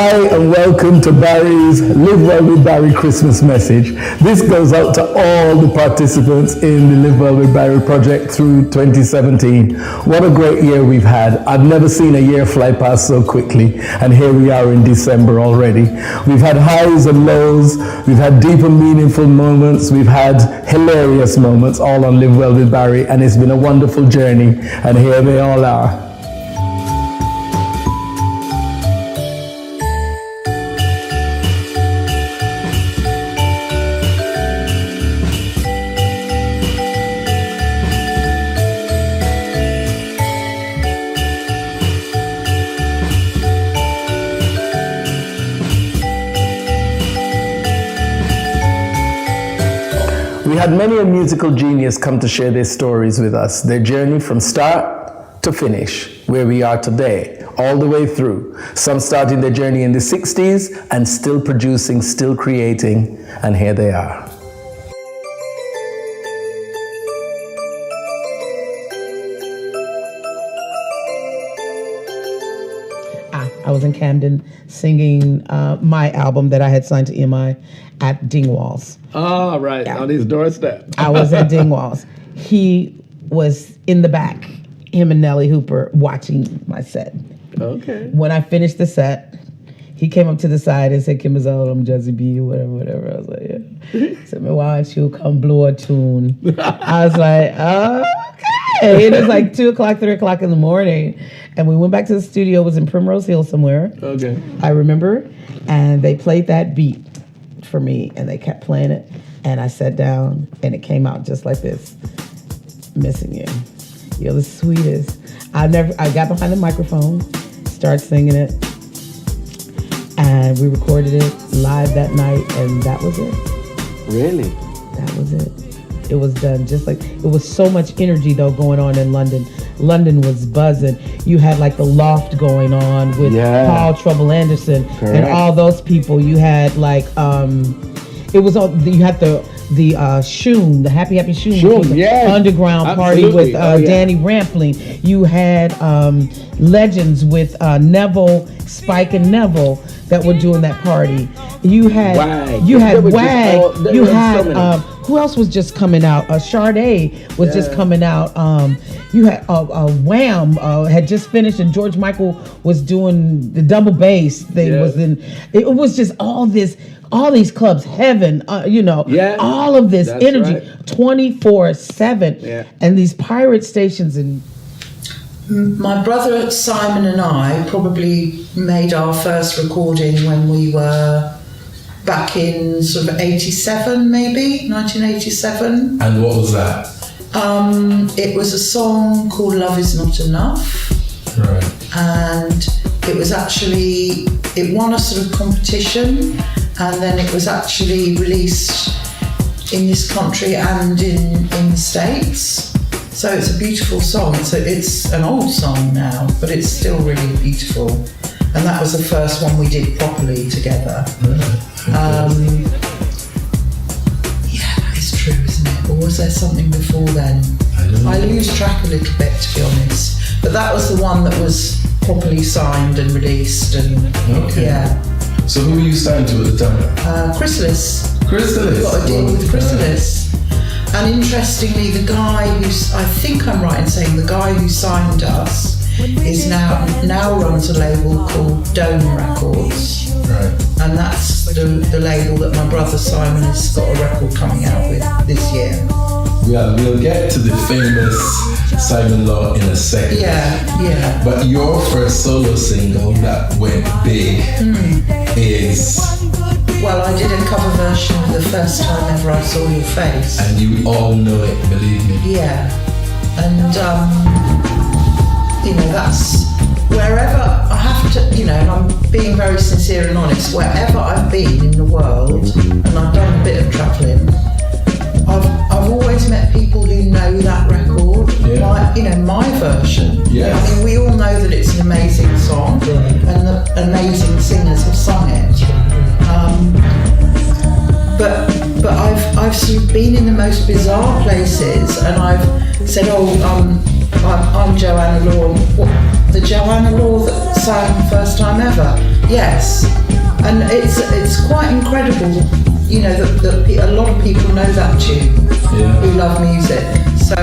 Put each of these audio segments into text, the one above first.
Hi and welcome to Barry's Live Well With Barrie Christmas message. This goes out to all the participants in the Live Well With Barrie project through 2017. What a great year we've had. I've never seen a year fly past so quickly, and here we are in December already. We've had highs and lows, we've had deep and meaningful moments, we've had hilarious moments, all on Live Well With Barrie, and it's been a wonderful journey, and here they all are. We had many a musical genius come to share their stories with us, their journey from start to finish, where we are today, all the way through. Some starting their journey in the 60s and still producing, still creating, and here they are. I was in Camden singing my album that I had signed to EMI at Dingwall's. Oh, right, yeah. On his doorstep. I was at Dingwall's. He was in the back, him and Nellie Hooper, watching my set. Okay. When I finished the set, he came up to the side and said, "Kim is out, I'm Jazzy B," or whatever. I was like, yeah. He said, "My wife, she'll come blow a tune." I was like, okay. It was like 2 o'clock, 3 o'clock in the morning. And we went back to the studio. It was in Primrose Hill somewhere. Okay. I remember. And they played that beat for me, and they kept playing it. And I sat down, and it came out just like this. "Missing you. You're the sweetest." I got behind the microphone, started singing it, and we recorded it live that night, and that was it. Really? That was it. It was done. Just like, it was so much energy though going on in London. London was buzzing. You had like the Loft going on with Paul Trouble Anderson. Correct. And all those people. You had like it was all, you had the Shoon, the Happy Shoon, yes. Underground Party with Danny Rampling. You had legends with Neville, Spike and Neville that were doing that party. You had Wag. You had who else was just coming out? Sade was just coming out. You had Wham had just finished, and George Michael was doing the double bass thing. It was just all these clubs, Heaven, all of this energy, 24/7, and these pirate stations. And my brother Simon and I probably made our first recording when we were back in sort of 87, maybe 1987. And what was that? It was a song called "Love Is Not Enough." Right. And it was actually, it won a sort of competition, and then it was actually released in this country and in the States. So it's a beautiful song. It's an old song now, but it's still really beautiful. And that was the first one we did properly together. It's true, isn't it? Or was there something before then? I lose track a little bit, to be honest. But that was the one that was properly signed and released, and So who were you signed to at the time? Chrysalis. Chrysalis. Got a deal with Chrysalis. And interestingly, the guy I think I'm right in saying the guy who signed us is now runs a label called Dome Records. Right. And that's the label that my brother Simon has got a record coming out with this year. Yeah, we'll get to the famous Simon Law in a second. Yeah. But your first solo single that went big is... Well, I did a cover version of "The First Time Ever I Saw Your Face." And you all know it, believe me. Yeah. And, that's wherever I have to, and I'm being very sincere and honest, wherever I've been in the world, and I've done a bit of travelling, I've always met people who know that record, my version. Yes. I mean, we all know that it's an amazing song, and the amazing singers have sung it. But I've sort of been in the most bizarre places, and I've said, I'm Joanna Law. What, the Joanna Law that sang First Time Ever? Yes. And it's quite incredible, you know, that a lot of people know that tune who love music. So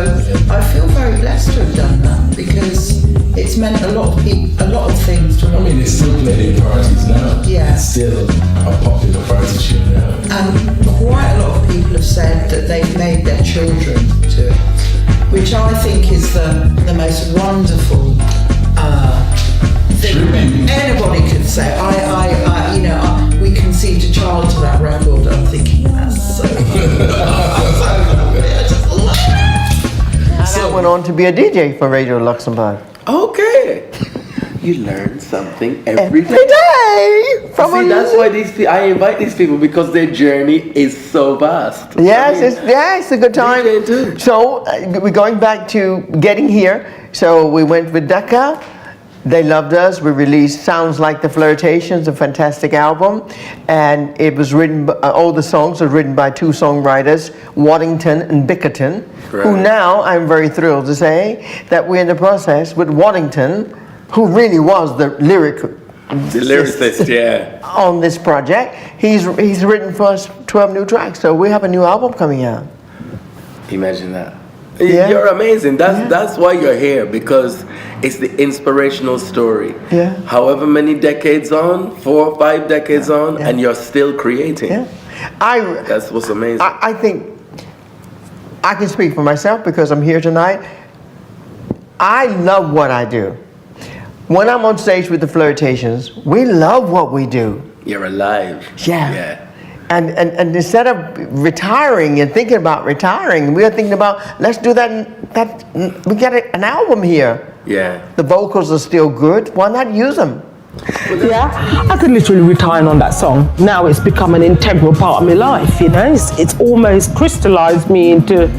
I feel very blessed to have done that because it's meant a lot of things to a lot of people. It's still played in parties now. Yeah. It's still a popular party tune now. And quite a lot of people have said that they've made their children to it, which I think is the most wonderful thing anybody could say. You know, we conceived a child to that record. I'm thinking that's so good. I just love it. So I went on to be a DJ for Radio Luxembourg. Okay. You learn something every day. See, that's why I invite these people because their journey is so vast. Yes, it's a good time. DJ too. So we're going back to getting here. So we went with Dhaka. They loved us. We released Sounds Like the Flirtations, a fantastic album. And it was written, all the songs are written by two songwriters, Waddington and Bickerton, who now I'm very thrilled to say that we're in the process with Waddington, who really was the lyricist, on this project. He's written for us 12 new tracks, so we have a new album coming out. Imagine that. Yeah. You're amazing. That's why you're here, because it's the inspirational story. Yeah. However many decades on, 4 or 5 decades on, and you're still creating. Yeah. That's what's amazing. I think I can speak for myself because I'm here tonight. I love what I do. When I'm on stage with the Flirtations, we love what we do. You're alive. Yeah. And instead of retiring and thinking about retiring, we are thinking about, let's do that we got an album here. Yeah. The vocals are still good. Why not use them? Yeah, I could literally retire on that song. Now it's become an integral part of my life, you know. It's almost crystallized me into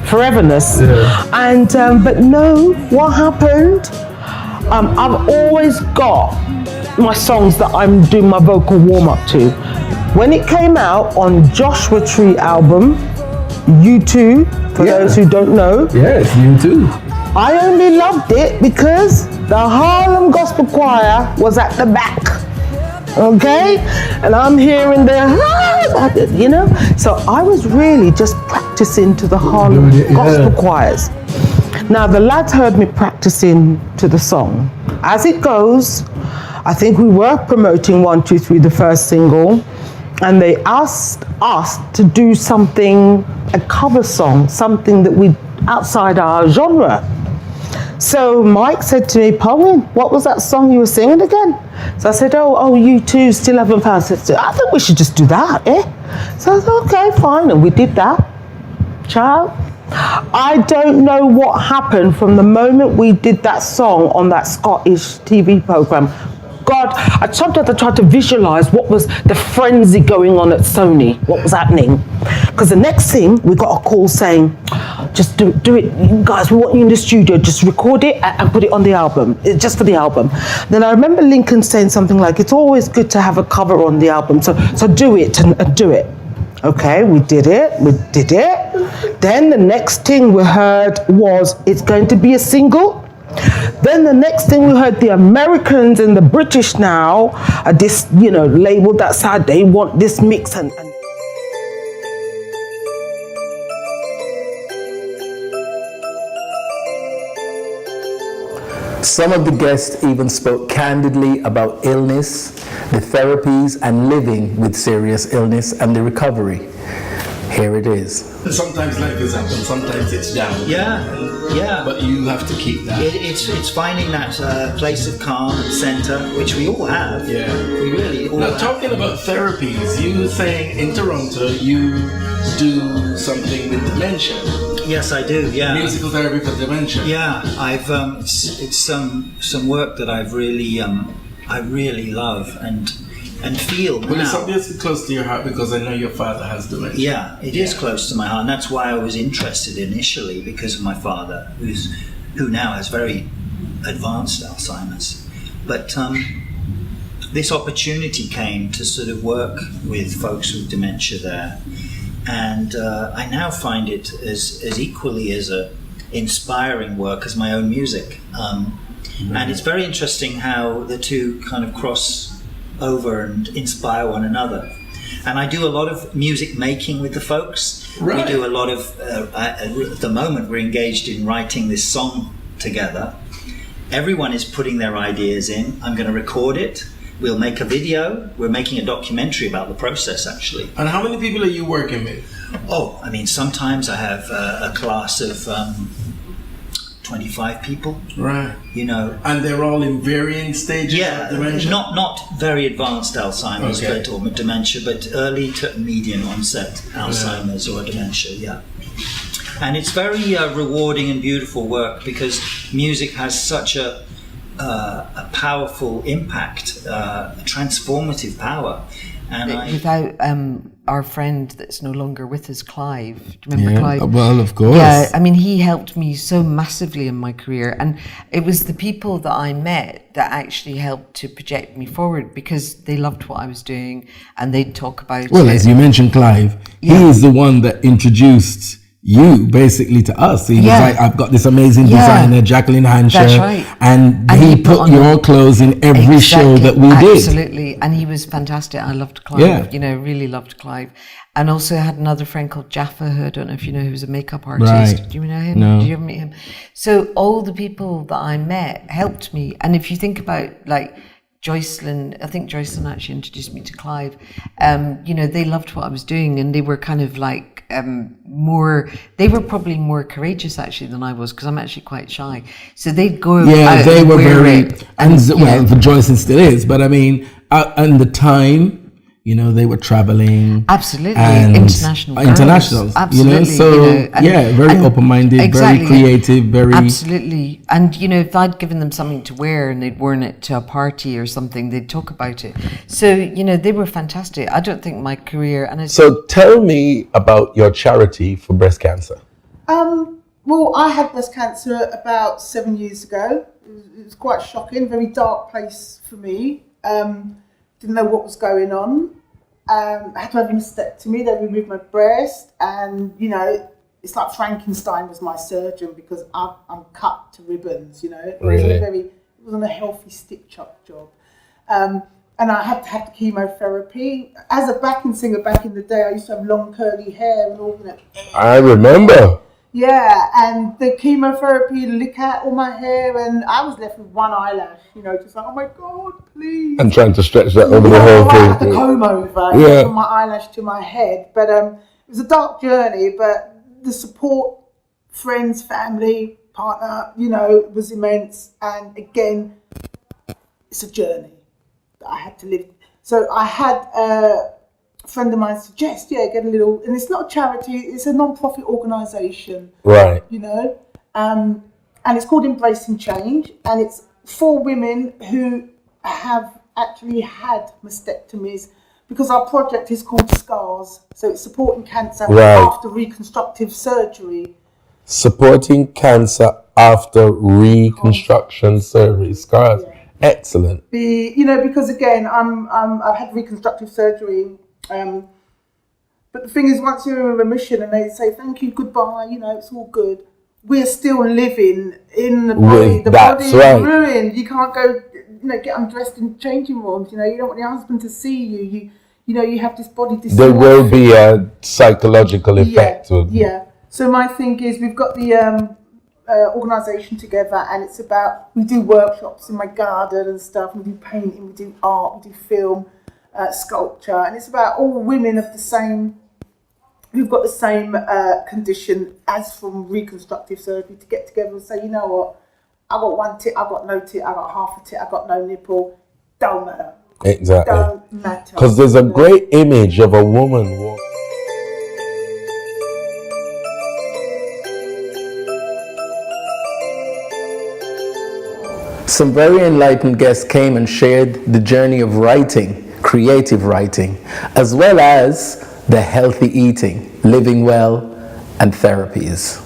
foreverness. Yeah. And but no, what happened? I've always got my songs that I'm doing my vocal warm-up to. When it came out on Joshua Tree album, U2, for those who don't know. Yes, U2. I only loved it because the Harlem Gospel Choir was at the back. Okay? And I'm here in there, you know? So I was really just practicing to the Harlem Gospel choirs. Now the lads heard me practicing to the song. As it goes, I think we were promoting 1, 2, 3, the first single, and they asked us to do something, a cover song, something that we outside our genre. So Mike said to me, Pauline, what was that song you were singing again? So I said, oh, U2 Still Haven't Found. I think we should just do that, eh? So I said, okay, fine, and we did that. Child, I don't know what happened from the moment we did that song on that Scottish TV programme. God, sometimes I tried to visualise what was the frenzy going on at Sony, what was happening. Because the next thing, we got a call saying, just do it, you guys, we want you in the studio, just record it and put it on the album, just for the album. Then I remember Lincoln saying something like, it's always good to have a cover on the album, so do it and do it. Okay, we did it. Then the next thing we heard was, it's going to be a single. Then the next thing we heard, the Americans and the British now are this, you know, labeled that side, they want this mix and Some of the guests even spoke candidly about illness, the therapies, and living with serious illness and the recovery. Here it is. Sometimes life is up and sometimes it's down. Yeah. But you have to keep that. It's finding that place of calm and centre, which we all have. Yeah. We really all Now, have. talking about therapies, you were saying in Toronto you do something with dementia. Yes, I do. Yeah. Musical therapy for dementia. Yeah, I've it's some work that I really love and feel Well, now. it's obviously close to your heart because I know your father has dementia. Yeah, it is close to my heart, and that's why I was interested initially, because of my father, who now has very advanced Alzheimer's. But this opportunity came to sort of work with folks with dementia there, and I now find it as equally as inspiring work as my own music. And it's very interesting how the two kind of cross over and inspire one another. And I do a lot of music making with the folks. Right. We do a lot of, at the moment we're engaged in writing this song together. Everyone is putting their ideas in. I'm going to record it. We'll make a video. We're making a documentary about the process, actually. And how many people are you working with? Oh, I mean, sometimes I have a class of 25 people. Right. You know. And they're all in varying stages of dementia? Not very advanced Alzheimer's, Okay. or dementia, but early to medium onset Alzheimer's or dementia, yeah. And it's very rewarding and beautiful work because music has such a powerful impact, a transformative power. And without our friend that's no longer with us, Clive. Do you remember Clive? Well, of course. Yeah, I mean, he helped me so massively in my career. And it was the people that I met that actually helped to project me forward because they loved what I was doing and they'd talk about Well, it. as you mentioned, Clive, he is the one that introduced you basically to us. He was like, I've got this amazing designer, Jacqueline Hansher, That's right. and he put your clothes in every show that we did. Absolutely, and he was fantastic. I loved Clive, you know, really loved Clive. And also I had another friend called Jaffa, who I don't know if you know, who was a makeup artist. Right. Do you know him? No. Did you ever meet him? So all the people that I met helped me. And if you think about like Joycelyn, I think Joycelyn actually introduced me to Clive. You know, they loved what I was doing and they were kind of like they were probably more courageous actually than I was because I'm actually quite shy. So they'd go out they and were wear very, it. and well, know. for Joycelyn still is, but I mean, and the time, you know, they were traveling. Absolutely, and internationals. You Absolutely, know, so very open-minded, very creative, very absolutely. And you know, if I'd given them something to wear and they'd worn it to a party or something, they'd talk about it. So you know, they were fantastic. I don't think my career So tell me about your charity for breast cancer. Well, I had breast cancer about 7 years ago. It was quite shocking, very dark place for me. Didn't know what was going on. I had to have a mastectomy. They removed my breast, and you know, it's like Frankenstein was my surgeon because I'm cut to ribbons. You know, it wasn't a healthy stitch-up job. And I had to have the chemotherapy. As a backing singer back in the day, I used to have long curly hair and all, you know. I remember. Yeah, and the chemotherapy lick out all my hair, and I was left with one eyelash, you know, just like, oh my God, please. And trying to stretch that over the whole I had thing. to comb over, from my eyelash to my head. But it was a dark journey, but the support, friends, family, partner, you know, was immense. And again, it's a journey that I had to live. So I had a friend of mine suggest, get a little, and it's not a charity, it's a non-profit organisation, right? You know, and it's called Embracing Change, and it's for women who have actually had mastectomies, because our project is called SCARS, so it's supporting cancer after reconstructive surgery. Supporting cancer after reconstruction surgery, SCARS. Excellent. You know, because again, I've had reconstructive surgery. But the thing is, once you're in remission and they say thank you, goodbye, you know, it's all good, we're still living in the body. The body is ruined. You can't go, you know, get undressed in changing rooms. You know, you don't want your husband to see you. You know, you have this body disorder. There will be a psychological effect. So my thing is, we've got the organisation together, and it's about, we do workshops in my garden and stuff. We do painting, we do art, we do film. Sculpture, and it's about all women of the same, who've got the same condition as from reconstructive surgery, to get together and say, you know what, I got one tit, I got no tit, I got half a tit, I got no nipple. Don't matter. Exactly. Don't matter. Because there's a great image of a woman walking. Some very enlightened guests came and shared the journey of writing, creative writing, as well as the healthy eating, living well, and therapies.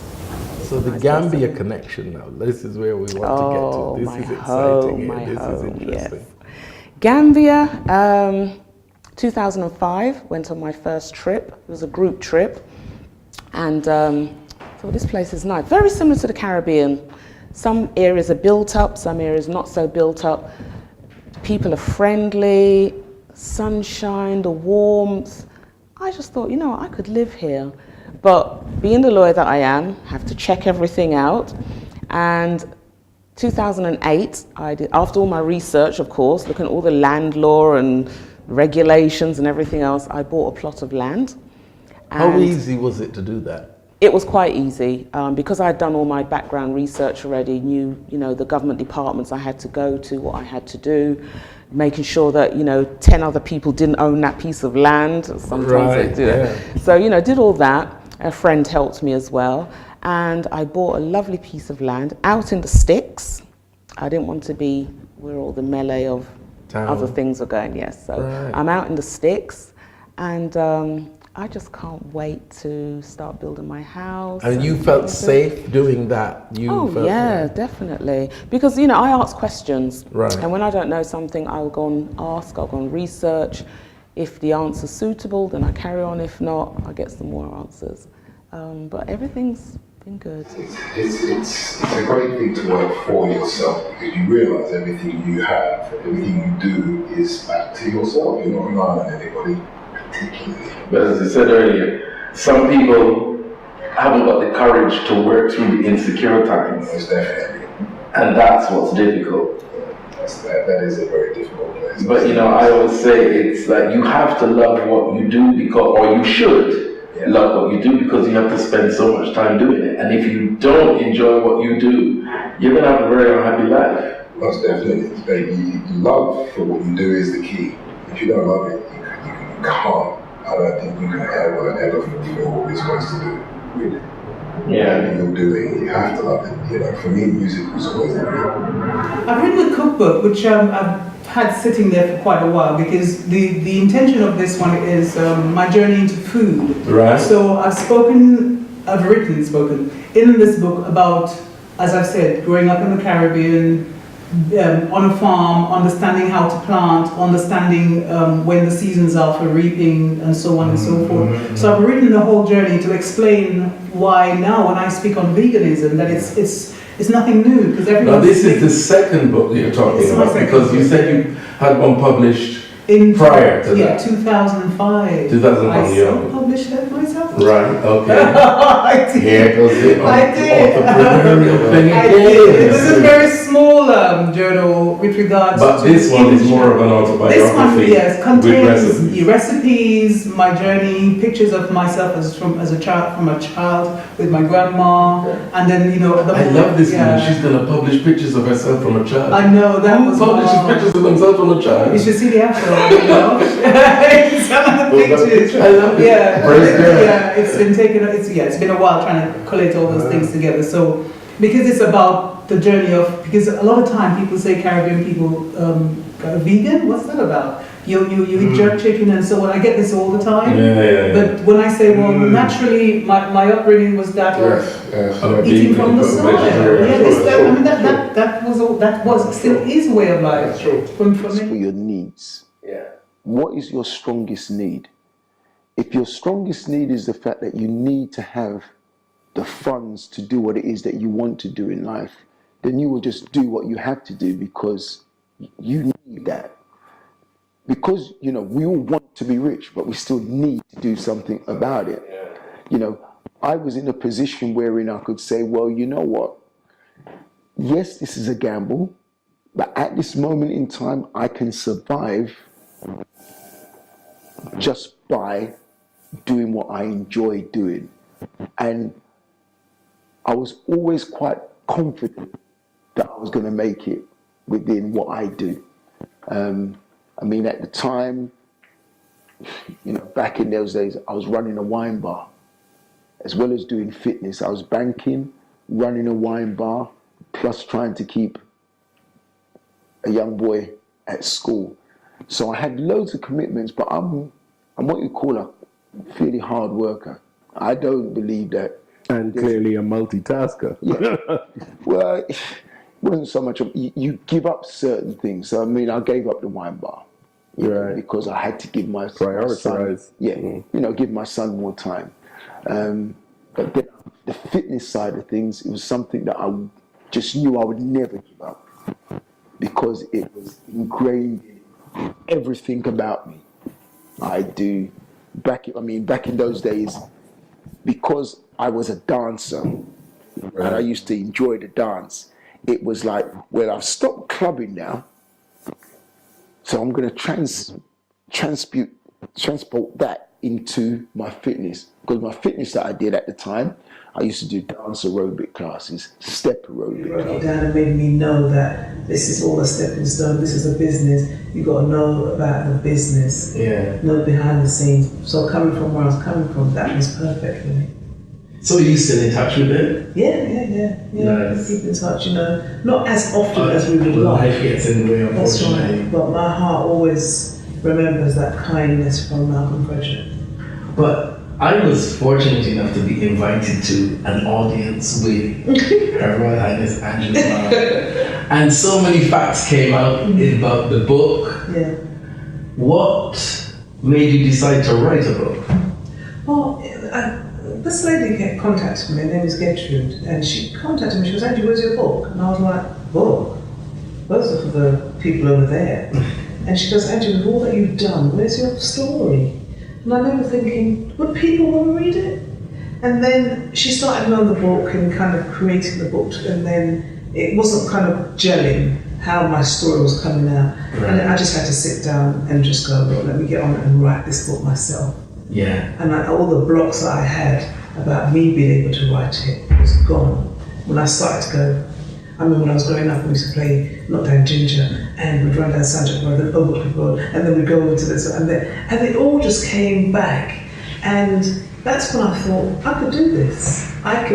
So the Gambia connection now, this is where we want to get to. This is exciting. This is interesting. Yes. Gambia, 2005, went on my first trip. It was a group trip. And So this place is nice. Very similar to the Caribbean. Some areas are built up, some areas not so built up. People are friendly, sunshine, the warmth. I just thought, you know, I could live here. But being the lawyer that I am, have to check everything out. And 2008, I did, after all my research, of course, looking at all the land law and regulations and everything else, I bought a plot of land. How easy was it to do that? It was quite easy because I'd done all my background research already, knew, you know, the government departments I had to go to, what I had to do, making sure that, you know, 10 other people didn't own that piece of land. Sometimes they do it. So, you know, did all that. A friend helped me as well. And I bought a lovely piece of land out in the sticks. I didn't want to be where all the melee of other things are going, yes. So I'm out in the sticks and I just can't wait to start building my house. And you felt safe doing that? Yeah, definitely. Because, you know, I ask questions. Right. And when I don't know something, I'll go and ask, I'll go and research. If the answer's suitable, then I carry on. If not, I get some more answers. But everything's been good. It's a great thing to work for yourself because you realise everything you have, everything you do is back to yourself. You're not relying on anybody particularly. But as I said earlier, some people haven't got the courage to work through the insecure times. Most definitely. And that's what's difficult. That is a very difficult place. But you know, I always say it's like you have to love what you do because, or you should love what you do because you have to spend so much time doing it. And if you don't enjoy what you do, you're going to have a very unhappy life. Most definitely. Baby, love for what you do is the key. If you don't love it, you can't. I don't think you can ever fulfill what you're supposed to do. Really. Yeah. What you're doing, you have to love it. You know, for me, music was always the key. I've written a cookbook which I've had sitting there for quite a while because the intention of this one is my journey into food. Right. So I've written in this book about, as I've said, growing up in the Caribbean, on a farm, understanding how to plant, understanding when the seasons are for reaping and so on and so forth. So I've written the whole journey to explain why now when I speak on veganism that it's nothing new because everyone. Now this is the second book that you're talking about because you said you had one published prior to that. Yeah, 2005. 2005, I self-published that myself. Right, okay. I did. Here goes it. I did. Entrepreneurial thing I again. did. It was a very small journal with regards but to. This one is more of an autobiography. This one, yes, contains with recipes, my journey, pictures of myself as a child with my grandma, and then you know. I love this woman. She's gonna publish pictures of herself from a child. I know that was. Publishes pictures of themselves from a child. You should see the after. You know, some of the pictures. I love it. Yeah, it's been taken. It's been a while trying to collate all those things together. So because it's about the journey of because a lot of time people say Caribbean people vegan. What's that about? You eat jerk chicken and so on. I get this all the time. Yeah. But when I say, well, naturally, my upbringing was that of eating from the soil. Yeah, that was still is a way of life. For your needs. Yeah. What is your strongest need? If your strongest need is the fact that you need to have the funds to do what it is that you want to do in life, then you will just do what you have to do because you need that. Because, you know, we all want to be rich, but we still need to do something about it. Yeah. You know, I was in a position wherein I could say, well, you know what? Yes, this is a gamble, but at this moment in time, I can survive just by doing what I enjoy doing. And I was always quite confident that I was going to make it within what I do. I mean, at the time, you know, back in those days, I was running a wine bar. As well as doing fitness, I was banking, running a wine bar, plus trying to keep a young boy at school. So I had loads of commitments, but I'm what you call a fairly hard worker. I don't believe that. And clearly a multitasker. Yeah. Well, it wasn't so much, you give up certain things. So, I mean, I gave up the wine bar. Right. Because I had to give my son, you know, give my son more time. But then the fitness side of things, it was something that I just knew I would never give up because it was ingrained in everything about me. Back in those days, because I was a dancer and I used to enjoy the dance, it was like, well, I've stopped clubbing now, so I'm going to transport that into my fitness. Because my fitness that I did at the time, I used to do dance aerobic classes, step aerobic. You wrote it down and made me know that this is all a stepping stone, this is a business. You got to know about the business, know behind the scenes. So coming from where I was coming from, that was perfect for me. So are you still in touch with them? Yeah. Nice. Keep in touch, not as often as we would like. Life gets in the way, unfortunately. That's right. But my heart always remembers that kindness from Malcolm Frederick. But I was fortunate enough to be invited to an audience with Her Royal Highness Angela Barrie. And so many facts came out about the book. Yeah. What made you decide to write a book? Well, this lady contacted me, her name is Gertrude, and she contacted me, she was like, where's your book? And I was like, book? Those are for the people over there. And she goes, Andrew, with all that you've done, where's your story? And I remember thinking, would people want to read it? And then she started on the book and kind of creating the book, and then it wasn't kind of gelling how my story was coming out. Right. And then I just had to sit down and just go, look, let me get on it and write this book myself. Yeah. And all the blocks that I had about me being able to write it was gone. When I started to go, I remember when I was growing up, we used to play Knockdown Ginger, and we'd run down Sandra Road, then Overclock Road, and then we'd go over to this, and it all just came back. And that's when I thought, I could do this. And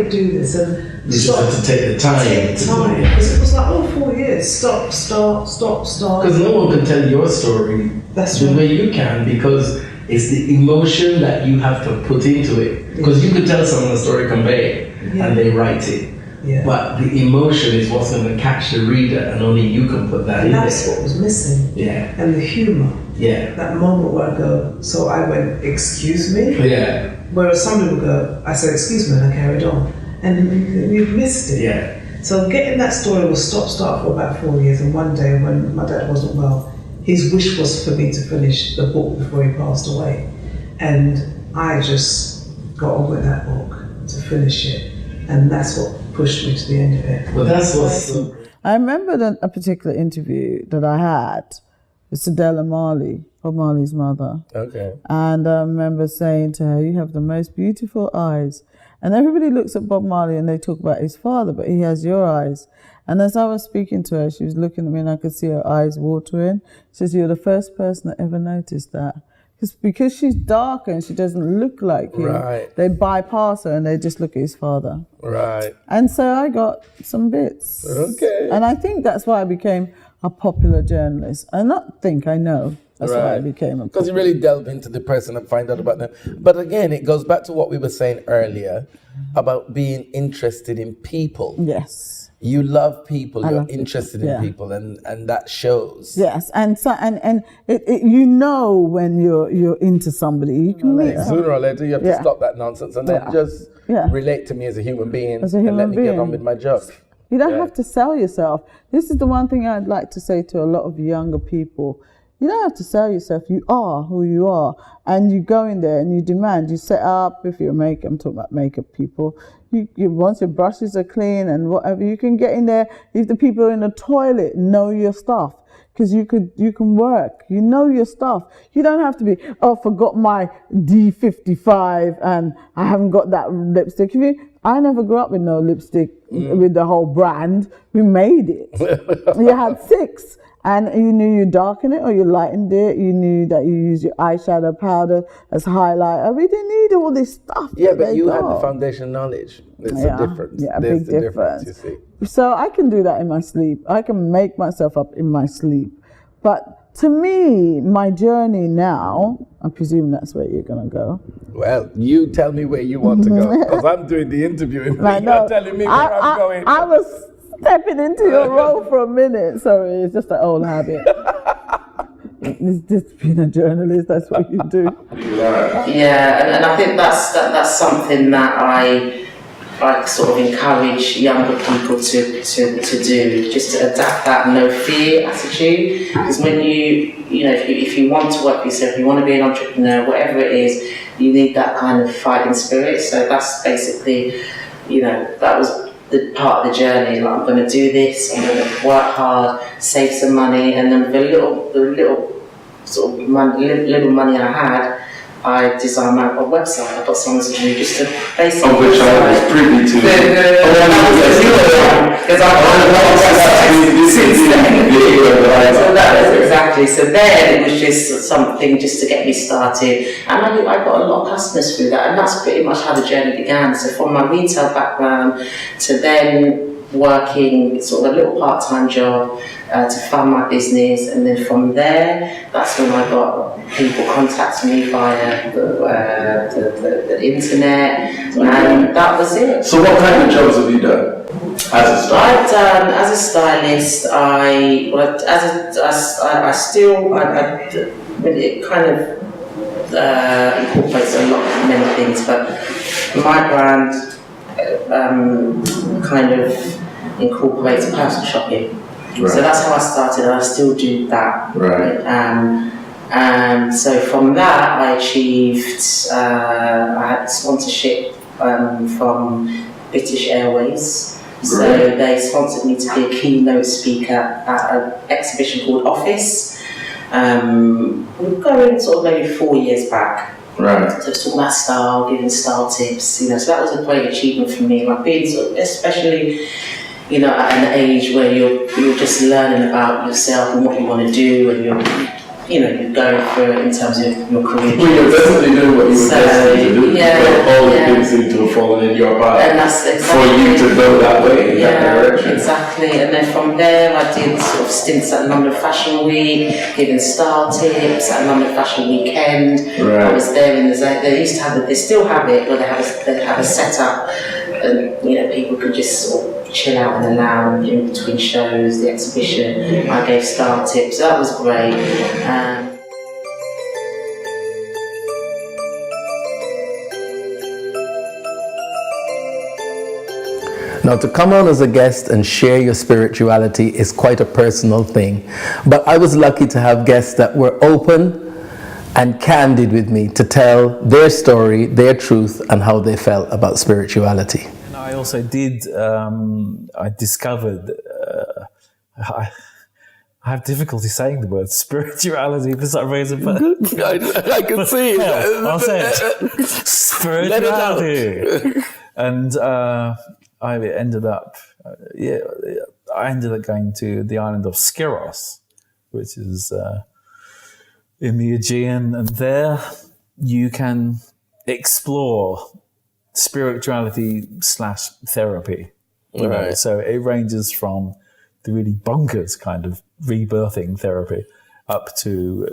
you just had to take the time to do it. Because it was like, 4 years, stop. Because no one can tell your story the way you can, because it's the emotion that you have to put into it. Because you could tell someone a story convey, and they write it. Yeah. But the emotion is what's going to catch the reader, and only you can put that in. And that's what was missing. Yeah. And the humour. Yeah. That moment where I go, so I went, excuse me? Yeah. Whereas somebody would go, I said, excuse me, and I carried on. And you've missed it. Yeah. So getting that story was stop for about 4 years, and one day when my dad wasn't well, his wish was for me to finish the book before he passed away. And I just got on with that book to finish it. And that's what pushed me to the end of it. Well, that's what's I remember a particular interview that I had with Cedella Marley, Bob Marley's mother. Okay. And I remember saying to her, you have the most beautiful eyes. And everybody looks at Bob Marley and they talk about his father, but he has your eyes. And as I was speaking to her, she was looking at me and I could see her eyes watering. She says, you're the first person that ever noticed that. Because she's darker and she doesn't look like him, right. They bypass her and they just look at his father. Right. And so I got some bits. Okay. And I think that's why I became a popular journalist. I know. That's why I became a Because you really delve into the person and find out about them. But again, it goes back to what we were saying earlier about being interested in people. Yes. You love people, you're interested in people, and that shows. Yes, and so and it you know when you're into somebody, you can meet sooner or later you have to stop that nonsense and then just relate to me as a human being and let me get on with my job. You don't have to sell yourself. This is the one thing I'd like to say to a lot of younger people. You don't have to sell yourself. You are who you are. And you go in there and you demand. You set up, if you're I'm talking about makeup people. You once your brushes are clean and whatever, you can get in there. If the people in the toilet know your stuff, because you can work. You know your stuff. You don't have to be, forgot my D55 and I haven't got that lipstick. I never grew up with no lipstick with the whole brand. We made it. You had 6. And you knew you darkened it or you lightened it. You knew that you used your eyeshadow powder as highlighter. We didn't need all this stuff. Yeah, but you had the foundation knowledge. There's a difference. Yeah, There's big difference. You see. So I can do that in my sleep. I can make myself up in my sleep. But to me, my journey now, I presume that's where you're going to go. Well, you tell me where you want to go. Because I'm doing the interviewing. You're telling me where I'm going. I was stepping into your role for a minute. Sorry, it's just an old habit. It's just being a journalist, that's what you do. Yeah, and I think that's something that I sort of encourage younger people to do, just to adapt that no fear attitude. Because when you know, if you want to work for yourself, you want to be an entrepreneur, whatever it is, you need that kind of fighting spirit. So that's basically, you know, that was the part of the journey. Like, I'm going to do this, I'm going to work hard, save some money, and then the little sort of little money I had, I designed my website. I got someone to do just to basically. Of which I was privy to. Because I've had a website since then. So that was exactly. So then it was just something just to get me started, and I got a lot of customers through that, and that's pretty much how the journey began. So from my retail background to then working sort of a little part-time job to fund my business, and then from there, that's when I got people contacting me via the internet, and that was it. So what kind of jobs have you done as a stylist? I've done as a stylist. It kind of incorporates a lot of many things, but my brand kind of incorporates personal shopping. Right. So that's how I started, and I still do that. Right. And so from that, I achieved, I had sponsorship from British Airways. So they sponsored me to be a keynote speaker at an exhibition called Office. We're going sort of maybe 4 years back. Right. So it's talking about style, giving style tips, you know, so that was a great achievement for me. Like being sort of, especially, you know, at an age where you're just learning about yourself and what you want to do, and you're going through it in terms of your career. Well, you're definitely doing what you were destined to do. All the things seem to have fallen in your path. And that's exactly, for you to go that way, in that direction. Exactly. And then from there, I did sort of stints at London Fashion Week, giving style tips at London Fashion Weekend. Right. I was there in the zone. They used to have they still have it, where they have a setup, and you know, people could just sort of chill out in the lounge in between shows, the exhibition. I gave style tips. That was great. Now, to come on as a guest and share your spirituality is quite a personal thing. But I was lucky to have guests that were open and candid with me to tell their story, their truth, and how they felt about spirituality. And I also did, I discovered, I have difficulty saying the word spirituality for some reason, but I can see it. I'll say it. Spirituality. And I ended up going to the island of Skiros, which is in the Aegean, and there you can explore spirituality / therapy. You know? So it ranges from the really bonkers kind of rebirthing therapy up to,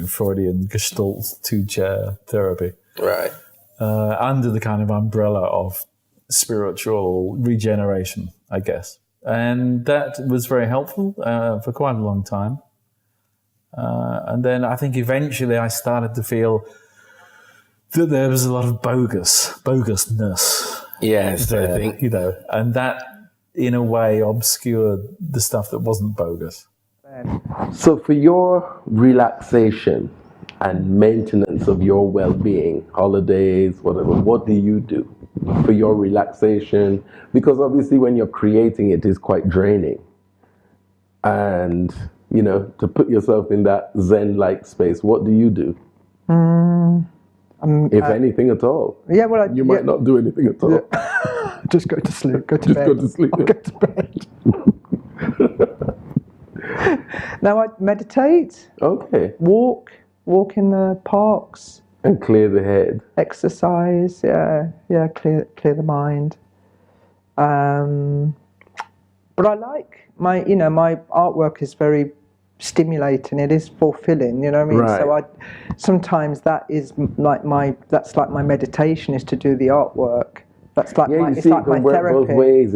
Freudian Gestalt two-chair therapy. Right. Under the kind of umbrella of spiritual regeneration, I guess. And that was very helpful for quite a long time. And then I think eventually I started to feel that there was a lot of bogusness. Yes, there, I think. And that in a way obscured the stuff that wasn't bogus. So for your relaxation and maintenance of your well-being, holidays, whatever, what do you do for your relaxation? Because obviously when you're creating it is quite draining. And, to put yourself in that Zen-like space, what do you do? If anything at all. Yeah, well, you might not do anything at all. Just go to sleep, go to bed. Go to sleep. I'll go to bed. Now I meditate. Okay. Walk in the parks. And clear the head. Exercise, clear the mind. But I like my artwork is very stimulating. It is fulfilling, you know what I mean? Right. So sometimes that is like my meditation is to do the artwork. That's like it's like my therapy. Both ways.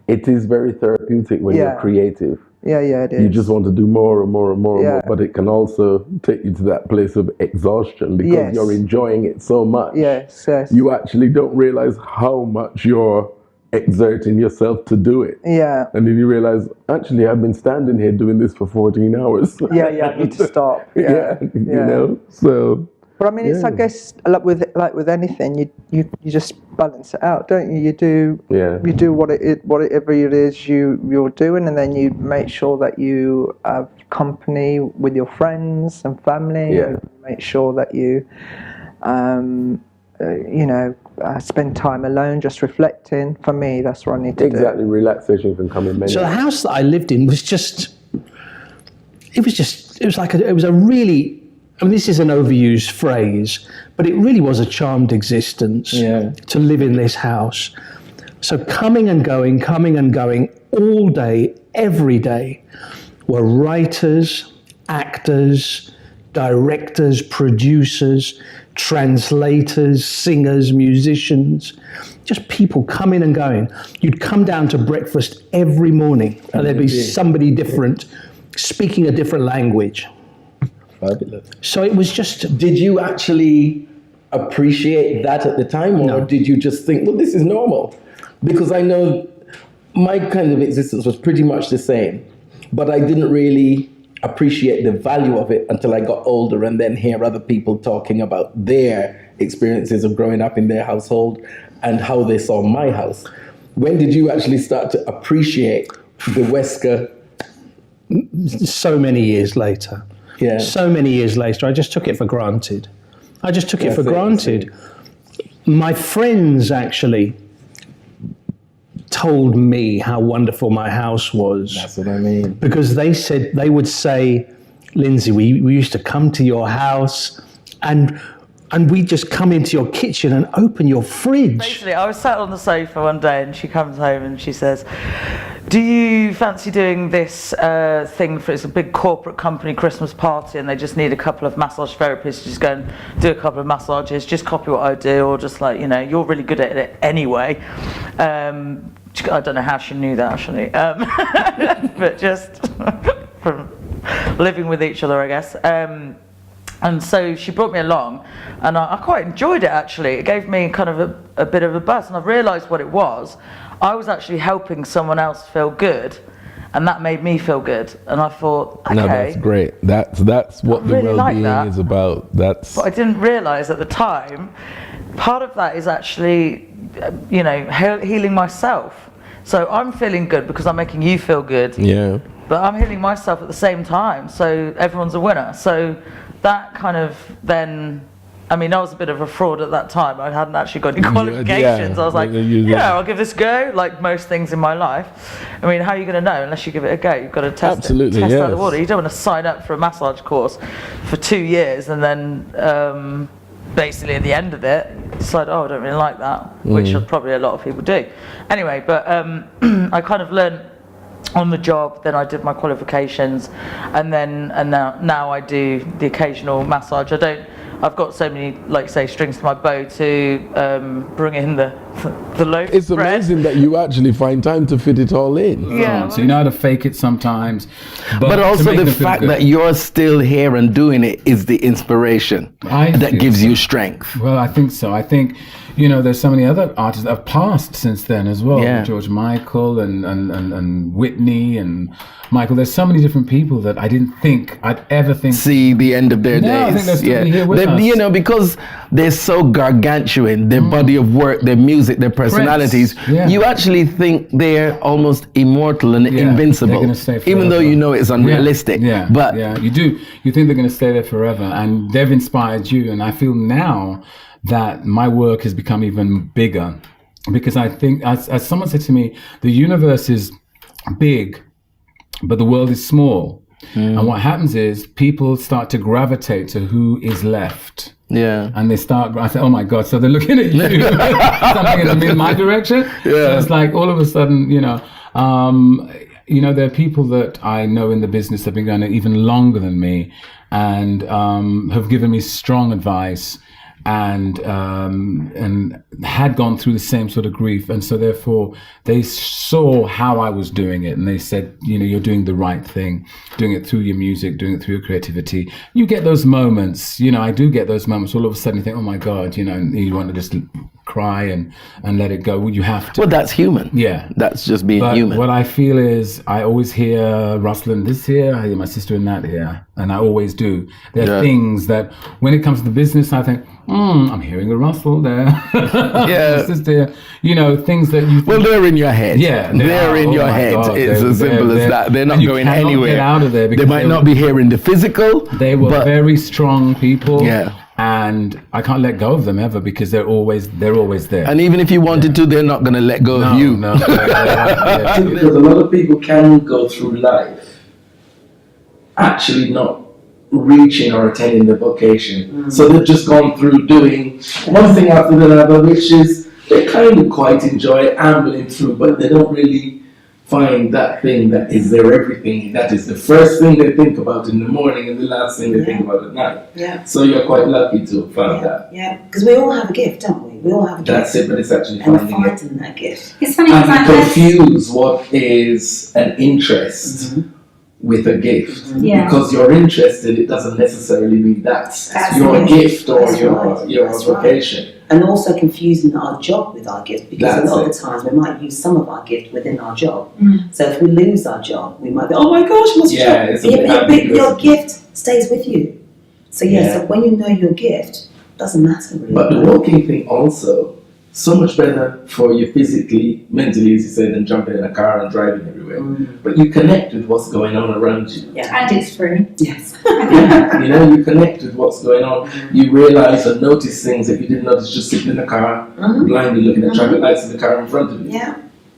It is very therapeutic when you're creative. Yeah, it is. You just want to do more and more and more and Yeah. more, but it can also take you to that place of exhaustion because Yes. you're enjoying it so much. Yes. You actually don't realize how much you're exerting yourself to do it. Yeah. And then you realize, actually, I've been standing here doing this for 14 hours. Yeah, I need to stop. Yeah. You know, so. But I mean, it's, I guess, like with anything, you just balance it out, don't you? You do whatever it is you're doing, and then you make sure that you have company with your friends and family. Yeah. And make sure that you, spend time alone, just reflecting. For me, that's what I need to do. Exactly, relaxation can come in many. So the house that I lived in was a really. I mean, this is an overused phrase, but it really was a charmed existence to live in this house. So coming and going all day, every day, were writers, actors, directors, producers, translators, singers, musicians, just people coming and going. You'd come down to breakfast every morning and there'd be somebody different speaking a different language. Fabulous. So it was just... Did you actually appreciate that at the time, or did you just think, well, this is normal? Because I know my kind of existence was pretty much the same, but I didn't really appreciate the value of it until I got older and then hear other people talking about their experiences of growing up in their household and how they saw my house. When did you actually start to appreciate the Wesker? So many years later. Yeah. So many years later, I just took it for granted. My friends actually told me how wonderful my house was. That's what I mean. Because they would say, Lindsay, we used to come to your house and we'd just come into your kitchen and open your fridge. Basically, I was sat on the sofa one day and she comes home and she says, do you fancy doing this thing for, it's a big corporate company Christmas party and they just need a couple of massage therapists to just go and do a couple of massages, just copy what I do, or just like, you're really good at it anyway. I don't know how she knew that actually, but just from living with each other, I guess. And so she brought me along and I quite enjoyed it actually. It gave me kind of a bit of a buzz, and I've realised what it was. I was actually helping someone else feel good, and that made me feel good. And I thought, okay. No, that's great. That's what the really well-being like is about. But I didn't realise at the time, part of that is actually, healing myself. So I'm feeling good because I'm making you feel good. Yeah. But I'm healing myself at the same time, so everyone's a winner. So that kind of then, I was a bit of a fraud at that time. I hadn't actually got any qualifications. I was like, I'll give this a go, like most things in my life. How are you going to know unless you give it a go? You've got to test out the water. You don't want to sign up for a massage course for 2 years and then basically at the end of it decide, I don't really like that, which probably a lot of people do. Anyway, but I kind of learned on the job, then I did my qualifications, and now I do the occasional massage. I've got so many, strings to my bow to bring in the loaf. It's amazing that you actually find time to fit it all in. Yeah. So you know how to fake it sometimes. But also the fact that you're still here and doing it is the inspiration that gives you strength. Well, I think so. I think, there's so many other artists that have passed since then as well. Yeah. George Michael and Whitney and Michael. There's so many different people that I didn't think I'd ever see the end of their days. I think they're still here with us. Because they're so gargantuan, their body of work, their music, their personalities, you actually think they're almost immortal and invincible, they're gonna stay forever. Even though you know it's unrealistic. But you do. You think they're going to stay there forever, and they've inspired you. And I feel now that my work has become even bigger, because I think, as someone said to me, the universe is big, but the world is small. And what happens is people start to gravitate to who is left. Yeah. And I say, oh my God, so they're looking at you. Something in my direction. Yeah. So it's like all of a sudden, there are people that I know in the business that have been going even longer than me and have given me strong advice and had gone through the same sort of grief, and so therefore they saw how I was doing it, and they said, you know, you're doing the right thing, doing it through your music, doing it through your creativity. You get those moments, you know, I do get those moments. All of a sudden you think, oh my God, you know, and you want to just cry and let it go. Well, you have to. Well, that's human. Yeah, that's just being human. What I feel is I always hear rustling this here, I hear my sister in that here, and I always do. There are things that when it comes to the business, I think, I'm hearing a rustle there. Yeah. Sister, you know, things that you think, well, they're in your head. Yeah, they're in your head. God, it's as simple as that. They're not going anywhere. Get out of there. They might not be hearing the physical. They were very strong people. Yeah. And I can't let go of them ever because they're always there. And even if you wanted to, they're not going to let go of you. No. Because a lot of people can go through life actually not reaching or attaining their vocation. So they've just gone through doing one thing after another, which is they kind of quite enjoy ambling through, but they don't really find that thing that is their everything. That is the first thing they think about in the morning and the last thing they think about at night. Yeah. So you're quite lucky to have found that. Yeah, because we all have a gift, don't we? We all have a gift. That's it, but it's actually and finding it. finding that gift. It's funny And because confuse what is an interest with a gift. Yeah. Because you're interested, it doesn't necessarily mean that's your it. gift or That's right. your That's vocation. Right. And also confusing our job with our gift, because That's a lot it. of the times we might use some of our gift within our job. Mm. So if we lose our job, we might go, oh my gosh, what's your job? it's a But bit your ambiguous. gift stays with you. So so when you know your gift, it doesn't matter really. But the walking thing also, so much better for you physically, mentally, as you said, than jumping in a car and driving everywhere. But you connect with what's going on around you. Yeah. And it's free. Yes. You know, you connect with what's going on. You realize and notice things that you didn't notice just sitting in the car, blindly looking at traffic lights in the car in front of you.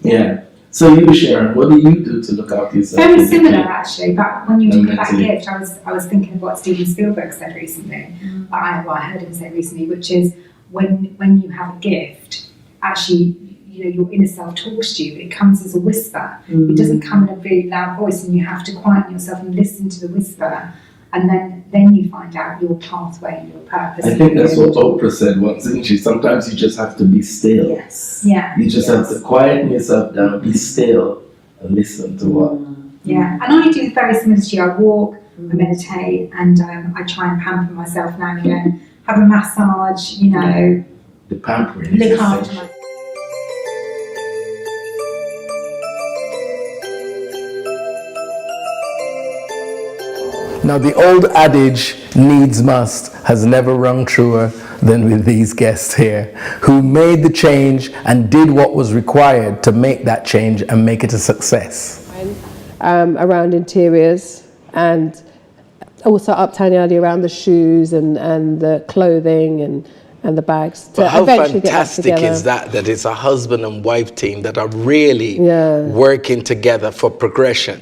Yeah. So you, Sharon, what do you do to look after yourself? Very similar actually, but when you talk about mentally. gift, I was thinking of what Steven Spielberg said recently. I heard him say recently, which is when you have a gift, actually, you know, your inner self talks to you. It comes as a whisper. It doesn't come in a really loud voice, and you have to quieten yourself and listen to the whisper, and then you find out your pathway and your purpose. I think that's what Oprah said once, didn't she? Sometimes you just have to be still. Yes. Yeah. You just have to quieten yourself down, be still, and listen to what. Yeah, and I do very similar to you. I walk, I meditate, and I try and pamper myself now and again. Have a massage, you know. The pampering. Look after myself. Now, the old adage, needs must, has never rung truer than with these guests here, who made the change and did what was required to make that change and make it a success. Around interiors, and also up Tanya around the shoes and the clothing and the bags. But how eventually get that fantastic together. is that it's a husband and wife team that are really working together for progression.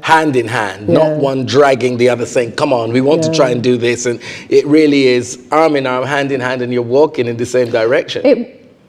Hand in hand, not one dragging the other saying, come on, we want to try and do this. And it really is arm in arm, hand in hand, and you're walking in the same direction.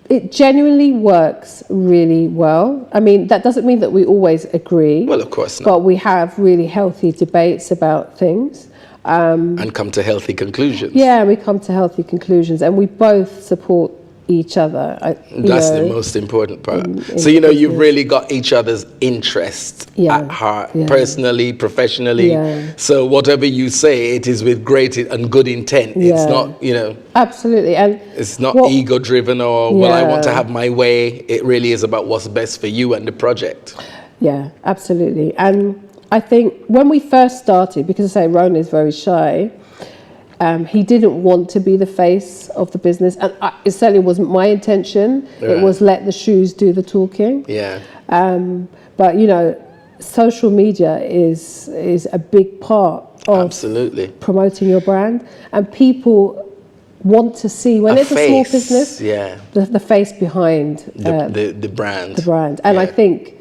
It genuinely works really well. I mean, that doesn't mean that we always agree. Well, of course not. But we have really healthy debates about things. And come to healthy conclusions. Yeah, we come to healthy conclusions, and we both support each other. That's the most important part. So, you know, you've really got each other's interests at heart, personally, professionally. So whatever you say, it is with great and good intent. It's not, you know. Absolutely. And it's not ego driven or, well, I want to have my way. It really is about what's best for you and the project. Yeah, absolutely. And I think when we first started, because I say Ron is very shy, he didn't want to be the face of the business, and it certainly wasn't my intention. It was let the shoes do the talking. But you know, social media is a big part of promoting your brand, and people want to see when it's a small business, the face behind the brand. The brand, and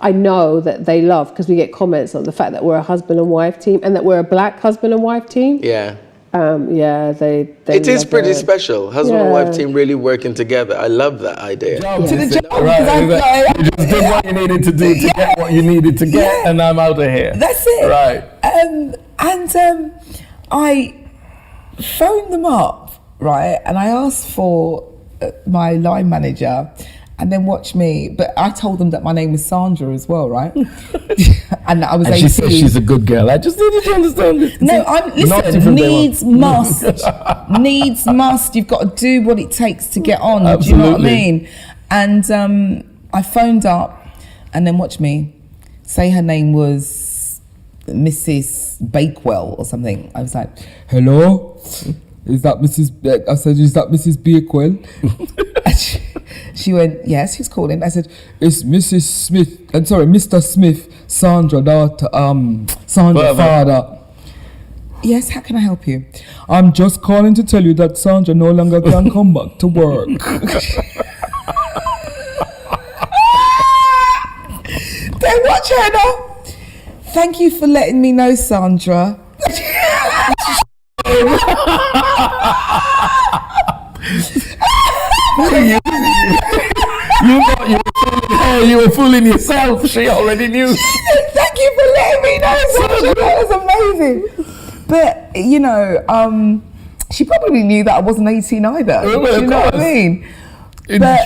I know that they love, because we get comments on the fact that we're a husband and wife team and that we're a black husband and wife team. They It is pretty special. Husband and wife team really working together. I love that idea. To the job, you just did what you needed to do to get what you needed to get, and I'm out of here. That's it. Right. I phoned them up, right? And I asked for my line manager, and then watch me. But I told them that my name was Sandra as well, right? And I was 18. She says she's a good girl. I just needed to understand this. No, listen, needs must. Needs must. You've got to do what it takes to get on. Absolutely. Do you know what I mean? And I phoned up, and then watch me. Say her name was Mrs. Bakewell or something. I was like, hello? Is that Mrs. I said, is that Mrs. Bakewell? She went, yes, who's calling? I said, it's Mrs. Smith. Sorry, Mr. Smith, Sandra, daughter, Sandra, father. Yes, how can I help you? I'm just calling to tell you that Sandra no longer can come back to work. Then watch her now. Thank you for letting me know, Sandra. You were fooling yourself. She already knew. Thank you for letting me know, Sandra. That was amazing. But you know, she probably knew that I wasn't 18 either. Well, you know what I mean?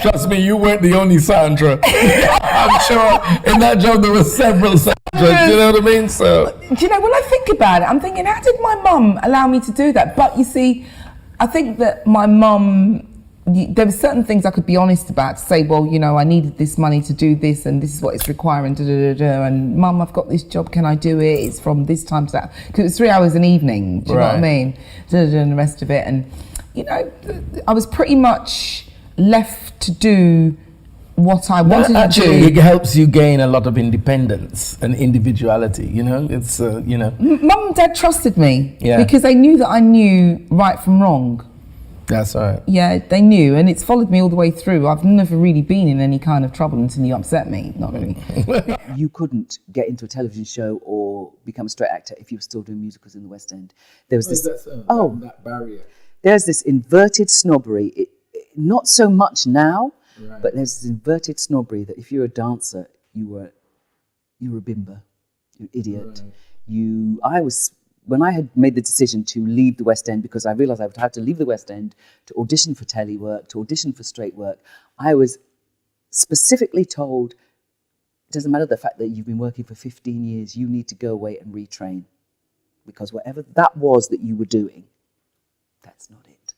Trust me, you weren't the only Sandra. I'm sure in that job there were several Sandras. Do you know what I mean? So, do you know, when I think about it, I'm thinking, how did my mum allow me to do that? But you see, I think that my mum, there were certain things I could be honest about, to say, well, you know, I needed this money to do this, and this is what it's requiring, and Mum, I've got this job, can I do it? It's from this time to that, because it was 3 hours an evening, do you know what I mean? And the rest of it, and you know, I was pretty much left to do what I wanted to do. It helps you gain a lot of independence and individuality, you know? It's, you know. Mum and Dad trusted me, Yeah. because they knew that I knew right from wrong. That's right. Yeah, they knew, and it's followed me all the way through. I've never really been in any kind of trouble until you upset me. Not really. You couldn't get into a television show or become a straight actor if you were still doing musicals in the West End. There was that barrier. There's this inverted snobbery. Not so much now, but there's this inverted snobbery that if you're a dancer, you're a bimbo, you're an idiot. When I had made the decision to leave the West End, because I realised I would have to leave the West End to audition for telly work, to audition for straight work, I was specifically told, it doesn't matter the fact that you've been working for 15 years, you need to go away and retrain. Because whatever that was that you were doing, that's not it.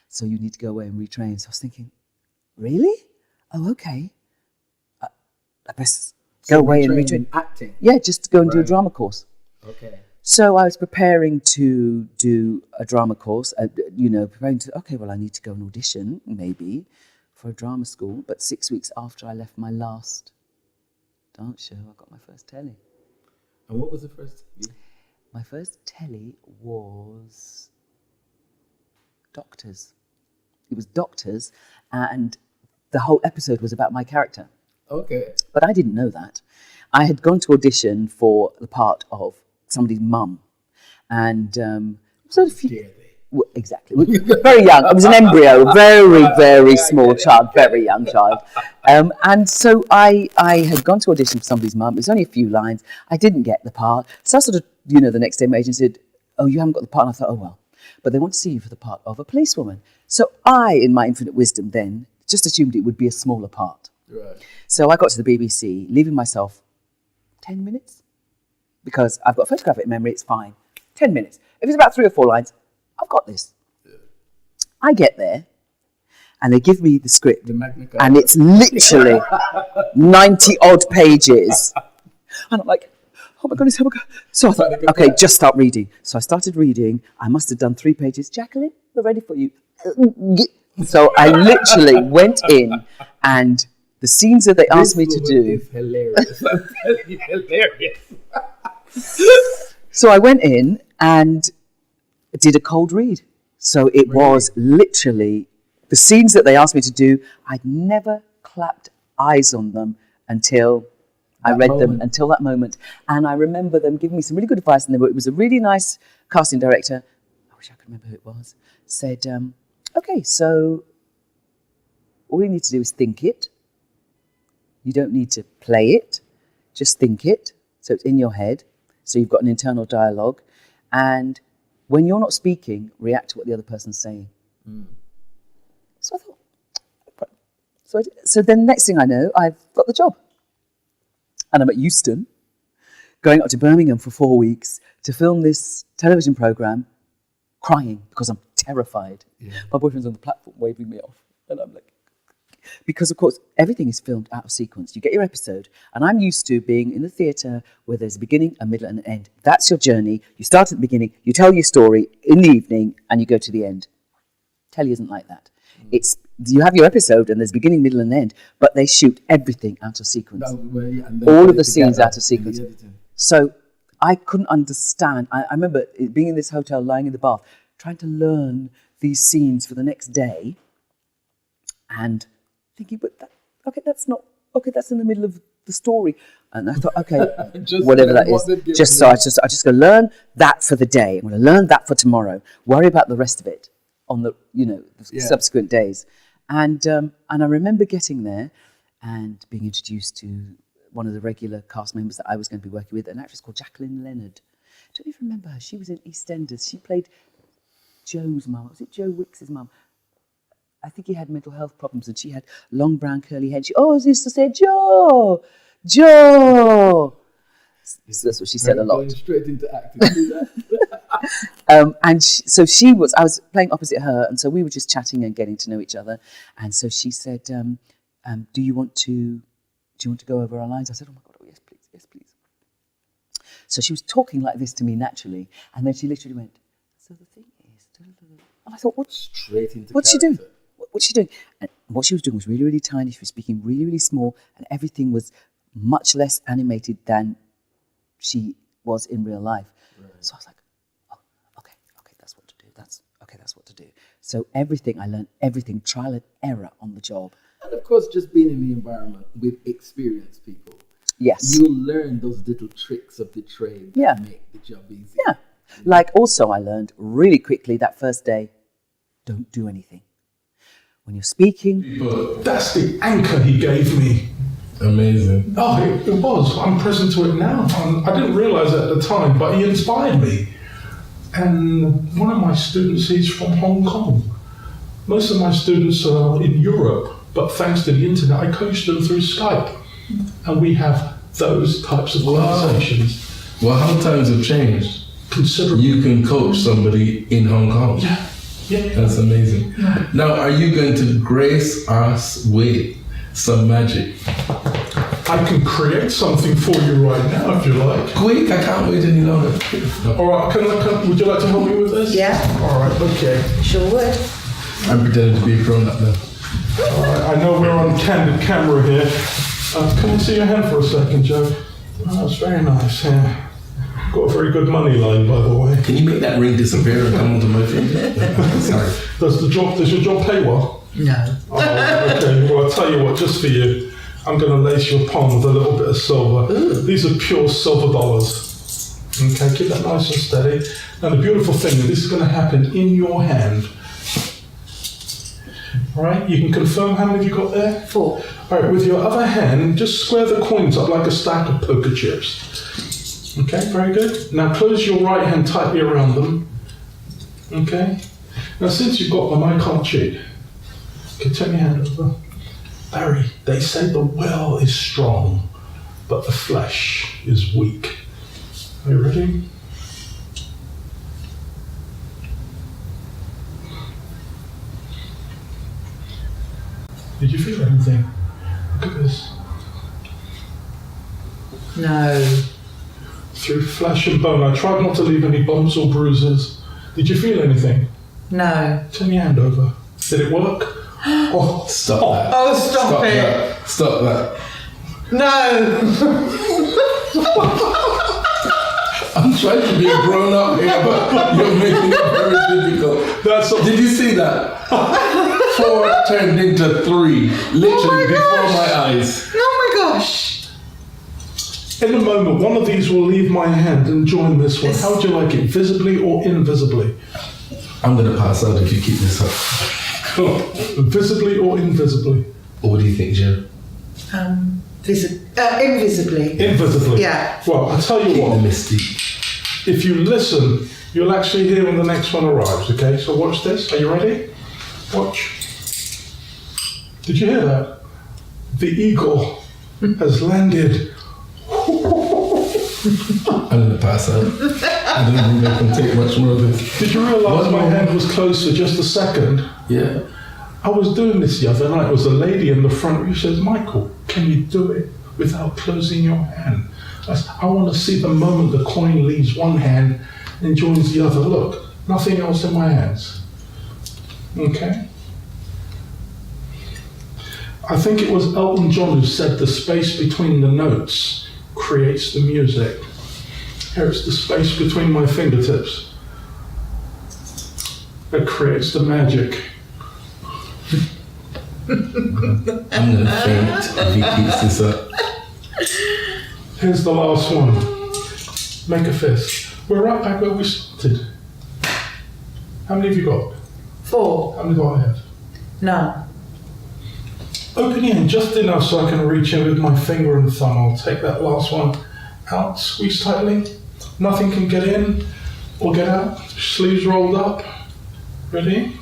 So you need to go away and retrain. So I was thinking, really? Oh, okay. I best go away and retrain. Acting? Yeah, just to go and do a drama course. Okay. So I was preparing to do a drama course, I need to go and audition, maybe, for a drama school. But 6 weeks after I left my last dance show, I got my first telly. And what was the first telly? My first telly was Doctors. It was Doctors, and the whole episode was about my character. Okay. But I didn't know that. I had gone to audition for the part of somebody's mum, and exactly, very young. I was an embryo, very small child, very young child, and so I had gone to audition for somebody's mum. It was only a few lines. I didn't get the part, so I sort of, the next day my agent said, "Oh, you haven't got the part." And I thought, "Oh well," but they want to see you for the part of a policewoman. So I, in my infinite wisdom, then just assumed it would be a smaller part. Right. So I got to the BBC, leaving myself 10 minutes. Because I've got photographic memory, it's fine. 10 minutes. If it's about 3 or 4 lines, I've got this. Yeah. I get there, and they give me the script, and it's literally 90-odd pages. And I'm like, oh my goodness, oh my God. So I thought, okay, just start reading. So I started reading. I must have done 3 pages. Jacqueline, we're ready for you. So I literally went in, and the scenes that they asked me to do. Is hilarious. I'm telling you, hilarious. So I went in and did a cold read. So it was literally the scenes that they asked me to do. I'd never clapped eyes on them until I read them, until that moment. And I remember them giving me some really good advice. And it was a really nice casting director. I wish I could remember who it was. Said, okay, so all you need to do is think it. You don't need to play it. Just think it. So it's in your head. So you've got an internal dialogue. And when you're not speaking, react to what the other person's saying. So I thought, so then next thing I know, I've got the job. And I'm at Euston, going up to Birmingham for 4 weeks to film this television programme, crying because I'm terrified. My boyfriend's on the platform waving me off. And I'm like, because of course, everything is filmed out of sequence. You get your episode, and I'm used to being in the theatre where there's a beginning, a middle, and an end. That's your journey. You start at the beginning, you tell your story in the evening, and you go to the end. Telly isn't like that. It's you have your episode, and there's beginning, middle, and end, but they shoot everything out of sequence. All of the scenes out of sequence. So I couldn't understand. I remember being in this hotel, lying in the bath, trying to learn these scenes for the next day, and thinking, but that's in the middle of the story. And I thought, okay, whatever that is, I'm just going to learn that for the day. I'm going to learn that for tomorrow. Worry about the rest of it on the subsequent days. And I remember getting there and being introduced to one of the regular cast members that I was going to be working with, an actress called Jacqueline Leonard. Don't you remember her? She was in EastEnders. She played Joe's mum. Was it Joe Wicks's mum? I think he had mental health problems, and she had long brown curly hair. She always used to say, Joe. So that's what she said a lot. Going straight into acting. So she was. I was playing opposite her, and so we were just chatting and getting to know each other. And so she said, "Do you want to go over our lines?" I said, "Oh my God, oh yes, please, yes, please." So she was talking like this to me naturally, and then she literally went, "So the thing is," and I thought, "What's she doing? What's she doing?" And what she was doing was really, really tiny. She was speaking really, really small, and everything was much less animated than she was in real life. Right. So I was like, "Oh, okay, that's what to do. That's what to do." So everything I learned, everything trial and error on the job. And of course, just being in the environment with experienced people. Yes. You'll learn those little tricks of the trade that make the job easy. Yeah. Like also I learned really quickly that first day, don't do anything. When you're speaking. But that's the anchor he gave me. Amazing. Oh, it was. I'm present to it now. I didn't realise it at the time, but he inspired me. And one of my students, he's from Hong Kong. Most of my students are in Europe, but thanks to the internet, I coach them through Skype. And we have those types of conversations. Well, how times have changed. Considerably. You can coach somebody in Hong Kong. Yeah. That's amazing. Yeah. Now, are you going to grace us with some magic? I can create something for you right now if you like. Quick, I can't wait any longer. All right, would you like to help me with this? Yeah. All right, okay. Sure would. I'm pretending to be a grown-up now. All right, I know we're on candid camera here. Can I see your hand for a second, Joe? Oh, that's very nice. Yeah. Got a very good money line, by the way. Can you make that ring disappear and come onto my finger? Sorry. Does your job pay well? No. Oh, okay, well, I'll tell you what, just for you, I'm going to lace your palm with a little bit of silver. Ooh. These are pure silver dollars. Okay, keep that nice and steady. Now, the beautiful thing is this is going to happen in your hand. All right, you can confirm how many you got there? 4. All right, with your other hand, just square the coins up like a stack of poker chips. Okay, very good. Now close your right hand tightly around them. Okay. Now since you've got them, I can't cheat. Okay, turn your hand over. Barry, they say the will is strong, but the flesh is weak. Are you ready? Did you feel anything? Look at this. No. Through flesh and bone. I tried not to leave any bumps or bruises. Did you feel anything? No. Turn your hand over. Did it work? Oh, stop that. Oh, stop it. That. Stop that. No. I'm trying to be a grown-up here, but you're making it very difficult. Did you see that? 4 turned into 3, literally before my eyes. Oh my gosh. In a moment, one of these will leave my hand and join this one. How would you like it, visibly or invisibly? I'm going to pass out if you keep this up. Visibly or invisibly? What do you think, Joe? Invisibly. Invisibly? Yeah. Well, I'll tell you what. If you listen, you'll actually hear when the next one arrives, okay? So watch this. Are you ready? Watch. Did you hear that? The eagle has landed. I'm gonna pass out. I don't think I can take much more of this. Did you realise my hand was closed for just a second? Yeah. I was doing this the other night. There was a lady in the front who says, Michael, can you do it without closing your hand? I said, I want to see the moment the coin leaves one hand and joins the other. Look, nothing else in my hands. Okay? I think it was Elton John who said the space between the notes creates the music. Here it's the space between my fingertips that creates the magic. I'm gonna faint if he keeps this up. Here's the last one. Make a fist. We're right back where we started. How many have you got? 4. How many do I have? No. Open your hand just enough so I can reach in with my finger and thumb. I'll take that last one out, squeeze tightly. Nothing can get in or get out. Sleeves rolled up. Ready?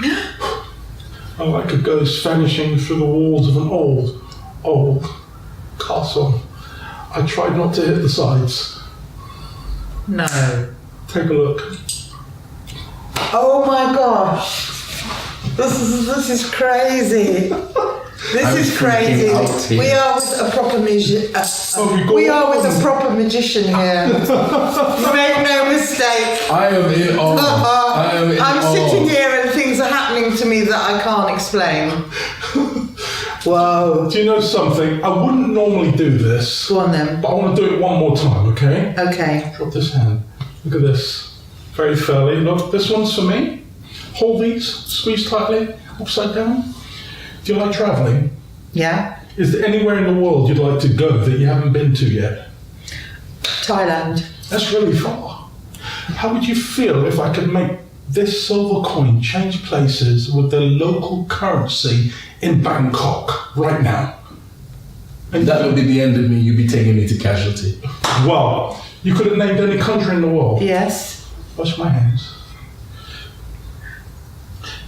I like a ghost vanishing through the walls of an old castle. I tried not to hit the sides. No. Take a look. Oh my gosh. This is crazy. This is crazy. We are with a proper magician. We are with a proper magician here. Make no mistake. I am in awe. I'm sitting here and things are happening to me that I can't explain. Whoa. Do you know something? I wouldn't normally do this. Go on then. But I want to do it one more time, okay? Okay. Drop this hand. Look at this. Very fairly. Look, this one's for me. Hold these, squeeze tightly, upside down. Do you like travelling? Yeah. Is there anywhere in the world you'd like to go that you haven't been to yet? Thailand. That's really far. How would you feel if I could make this silver coin change places with the local currency in Bangkok right now? And that would be the end of me. You'd be taking me to casualty. Well, you could have named any country in the world. Yes. Wash my hands.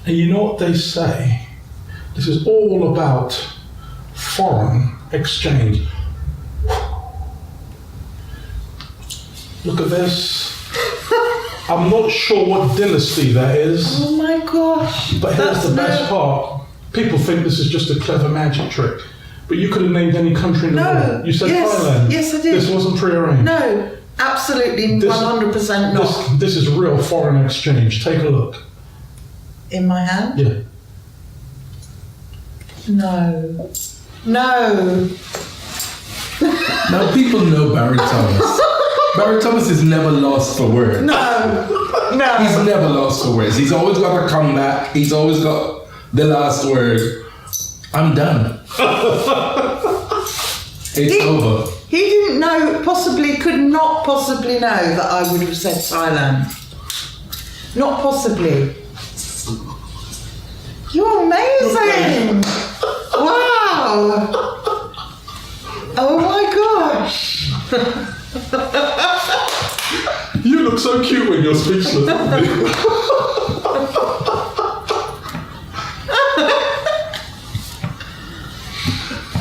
And you know what they say? This is all about foreign exchange. Look at this. I'm not sure what dynasty that is. Oh my gosh. But here's the best part. People think this is just a clever magic trick. But you could have named any country in the world. You said Thailand. Yes, I did. This wasn't prearranged. No, absolutely 100% not. This is real foreign exchange. Take a look. In my hand? Yeah. No. No. Now people know Barry Thomas. Barry Thomas is never lost for words. No. No. He's never lost for words. He's always got a comeback. He's always got the last word. I'm done. It's over. He didn't know, could not possibly know that I would have said Thailand. Not possibly. You're amazing! Wow! Oh my gosh! You look so cute when you're speechless.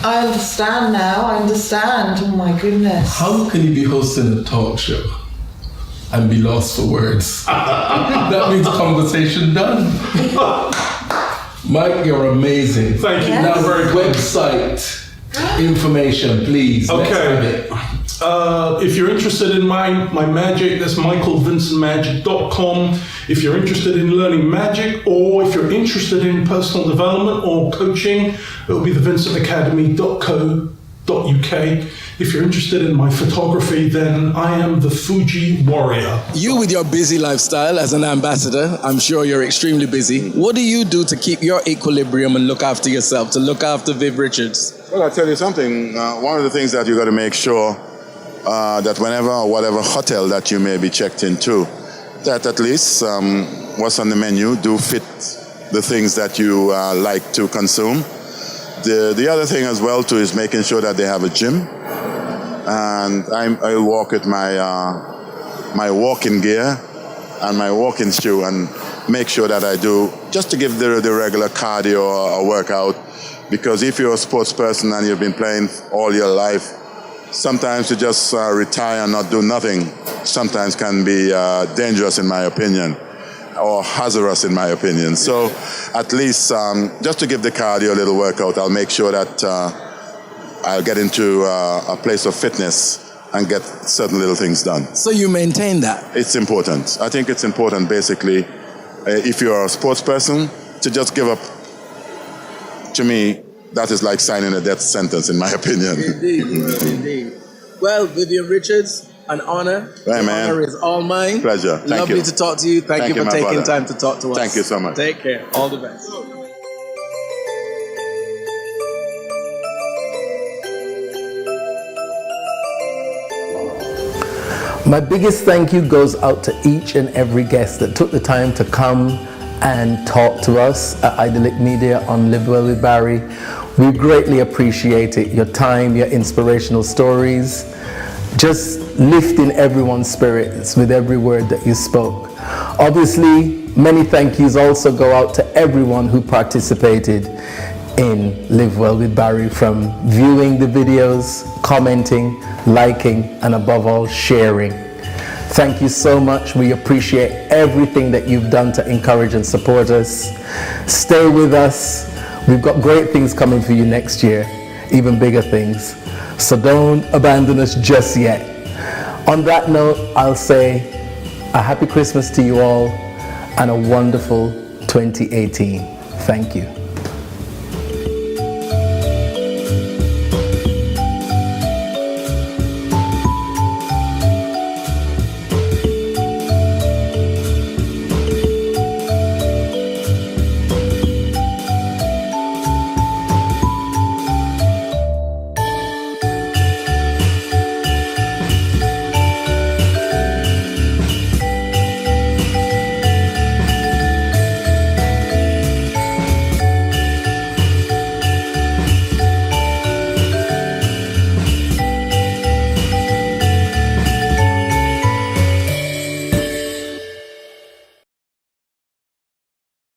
I understand now, I understand. Oh my goodness. How can you be hosting a talk show and be lost for words? That means conversation done. Mike, you're amazing. Thank you. Now, website information, please. Okay. If you're interested in my magic, that's michaelvincentmagic.com. If you're interested in learning magic, or if you're interested in personal development or coaching, it'll be thevincentacademy.co.uk. If you're interested in my photography, then I am the Fuji Warrior. You, with your busy lifestyle as an ambassador, I'm sure you're extremely busy. What do you do to keep your equilibrium and look after yourself, to look after Viv Richards? Well, I'll tell you something. One of the things that you got to make sure that whenever or whatever hotel that you may be checked into, that at least what's on the menu do fit the things that you like to consume. The other thing as well too is making sure that they have a gym, and I'll walk with my my walking gear, and my walking shoe and make sure that I do, just to give the regular cardio or workout. Because if you're a sports person and you've been playing all your life, sometimes to just retire and not do nothing sometimes can be dangerous in my opinion, or hazardous in my opinion. So at least just to give the cardio a little workout, I'll make sure that I'll get into a place of fitness and get certain little things done. So you maintain that? It's important. I think it's important, basically, if you're a sports person, to just give up. To me, that is like signing a death sentence, in my opinion. Indeed, indeed. Well, Vivian Richards, an honor. Right, the honor is all mine. Pleasure. Thank Lovely you. to talk to you. Thank you for taking brother. time to talk to us. Thank you so much. Take care. All the best. My biggest thank you goes out to each and every guest that took the time to come and talk to us at iDeLick Media on Live Well With Barrie. We greatly appreciate it, your time, your inspirational stories, just lifting everyone's spirits with every word that you spoke. Obviously, many thank yous also go out to everyone who participated in Live Well With Barrie, from viewing the videos, commenting, liking, and above all, sharing. Thank you so much. We appreciate everything that you've done to encourage and support us. Stay with us. We've got great things coming for you next year, even bigger things. So don't abandon us just yet. On that note, I'll say a happy Christmas to you all and a wonderful 2018. Thank you.